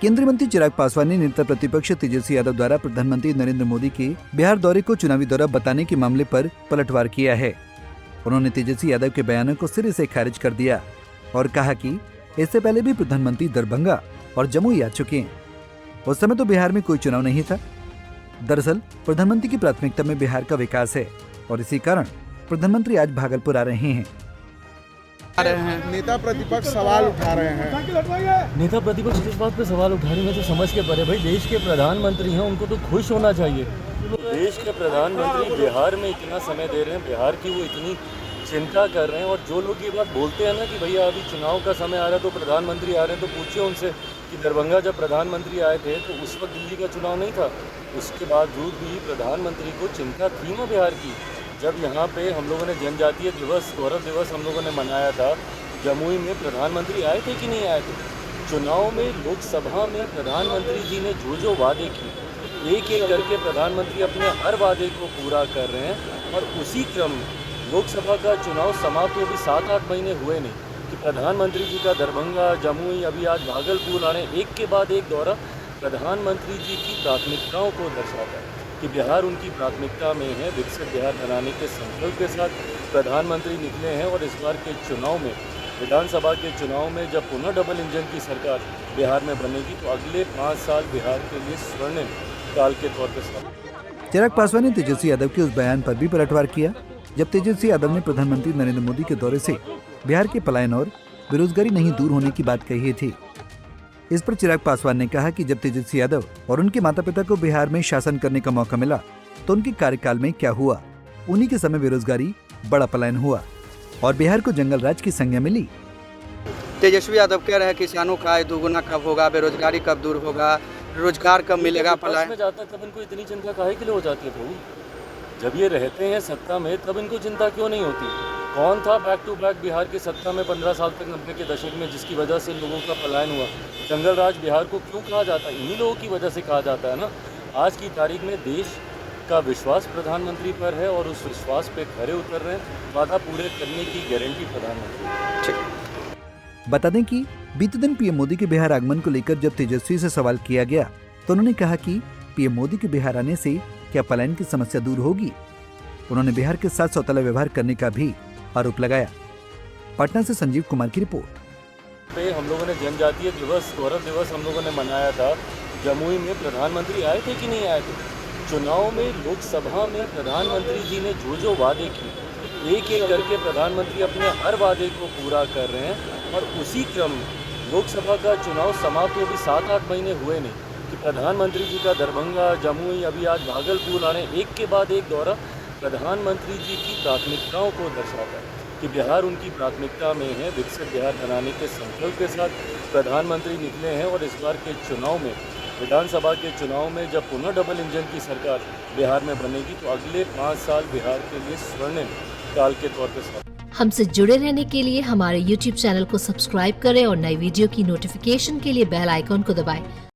केंद्रीय मंत्री चिराग पासवान ने नेता प्रतिपक्ष तेजस्वी यादव द्वारा प्रधानमंत्री नरेंद्र मोदी के बिहार दौरे को चुनावी दौरा बताने के मामले पर पलटवार किया है। उन्होंने तेजस्वी यादव के बयानों को सिरे से खारिज कर दिया और कहा कि इससे पहले भी प्रधानमंत्री दरभंगा और जमुई आ चुके हैं। उस समय तो बिहार में कोई चुनाव नहीं था। दरअसल प्रधानमंत्री की प्राथमिकता में बिहार का विकास है और इसी कारण प्रधानमंत्री आज भागलपुर आ रहे हैं। नेता प्रतिपक्ष सवाल उठा रहे हैं। नेता प्रतिपक्ष किस बात पे सवाल उठा रहे हैं, तो समझ के परे भाई देश के प्रधानमंत्री हैं, उनको तो खुश होना चाहिए। देश के प्रधानमंत्री बिहार में इतना समय दे रहे हैं, बिहार की वो इतनी चिंता कर रहे हैं। और जो लोग ये बात बोलते हैं ना कि भैया अभी चुनाव का समय आ रहा है तो प्रधानमंत्री आ रहे हैं, तो पूछिए उनसे कि दरभंगा जब प्रधानमंत्री आए थे तो उस वक्त दिल्ली का चुनाव नहीं था। उसके बावजूद भी प्रधानमंत्री को चिंता थी ना बिहार की। जब यहाँ पे हम लोगों ने जनजातीय दिवस, गौरव दिवस हम लोगों ने मनाया था, जमुई में प्रधानमंत्री आए थे कि नहीं आए थे? चुनाव में लोकसभा में प्रधानमंत्री जी ने जो वादे किए, एक एक करके प्रधानमंत्री अपने हर वादे को पूरा कर रहे हैं। और उसी क्रम में लोकसभा का चुनाव समाप्त हो भी 7-8 महीने हुए नहीं कि प्रधानमंत्री जी का दरभंगा, जमुई, अभी आज भागलपुर आने एक के बाद एक दौरा प्रधानमंत्री जी की प्राथमिकताओं को दर्शाता है कि बिहार उनकी प्राथमिकता में है। विकसित बिहार बनाने के संकल्प के साथ प्रधानमंत्री निकले हैं। और इस बार के चुनाव में, विधानसभा के चुनाव में जब पुनः डबल इंजन की सरकार बिहार में बनेगी तो अगले 5 साल बिहार के लिए स्वर्णिम काल के तौर पर साबित। चिराग पासवान ने तेजस्वी यादव के उस बयान पर भी पलटवार किया जब तेजस्वी यादव ने प्रधानमंत्री नरेंद्र मोदी के दौरे से बिहार के पलायन और बेरोजगारी नहीं दूर होने की बात कही थी। इस पर चिराग पासवान ने कहा कि जब तेजस्वी यादव और उनके माता पिता को बिहार में शासन करने का मौका मिला तो उनके कार्यकाल में क्या हुआ? उन्हीं के समय बेरोजगारी, बड़ा पलायन हुआ और बिहार को जंगल राज की संज्ञा मिली। तेजस्वी यादव कह रहे हैं किसानों का आय दोगुना कब होगा, बेरोजगारी कब दूर होगा, रोजगार कब मिलेगा, पलायन में जाता है तब इनको इतनी चिंता काहे के लिए हो जाती है प्रभु? जब ये रहते हैं सत्ता में तब इनको चिंता क्यों नहीं होती? कौन था बैक टू बैक बिहार की सत्ता में 15 साल तक 90 के दशक में जिसकी वजह से लोगों का पलायन हुआ? जंगल राज बिहार को क्यों कहा जाता है? इन्हीं लोगों की वजह से कहा जाता है ना। आज की तारीख में देश का विश्वास प्रधानमंत्री पर है और उस विश्वास पे खरे उतर रहे हैं। वादा पूरे करने की गारंटी प्रधानमंत्री। बता दें कि बीते दिन पीएम मोदी के बिहार आगमन को लेकर जब तेजस्वी से सवाल किया गया तो उन्होंने कहा कि पीएम मोदी के बिहार आने से क्या पलायन की समस्या दूर होगी? उन्होंने बिहार के साथ सौतेला व्यवहार करने का भी आरोप लगाया। पटना से संजीव कुमार की रिपोर्ट। हम लोगों ने जनजातीय दिवस, गौरव दिवस हम लोगों ने मनाया था, जमुई में प्रधानमंत्री आए थे कि नहीं आए थे? चुनाव में लोकसभा में प्रधानमंत्री जी ने जो वादे किए, एक एक करके प्रधानमंत्री अपने हर वादे को पूरा कर रहे हैं। और उसी क्रम में लोकसभा का चुनाव समाप्त हो भी 7-8 महीने हुए नहीं कि प्रधानमंत्री जी का दरभंगा, जमुई, अभी आज भागलपुर आने एक के बाद एक दौरा प्रधानमंत्री जी की प्राथमिकताओं को दर्शाता है कि बिहार उनकी प्राथमिकता में है। विकसित बिहार बनाने के संकल्प के साथ प्रधानमंत्री निकले हैं। और इस बार के चुनाव में, विधानसभा के चुनाव में जब पुनः डबल इंजन की सरकार बिहार में बनेगी तो अगले 5 साल बिहार के लिए स्वर्णिम काल के तौर पर साबित। हमसे जुड़े रहने के लिए हमारे YouTube चैनल को सब्सक्राइब करें और नई वीडियो की नोटिफिकेशन के लिए बेल आइकॉन को दबाएं।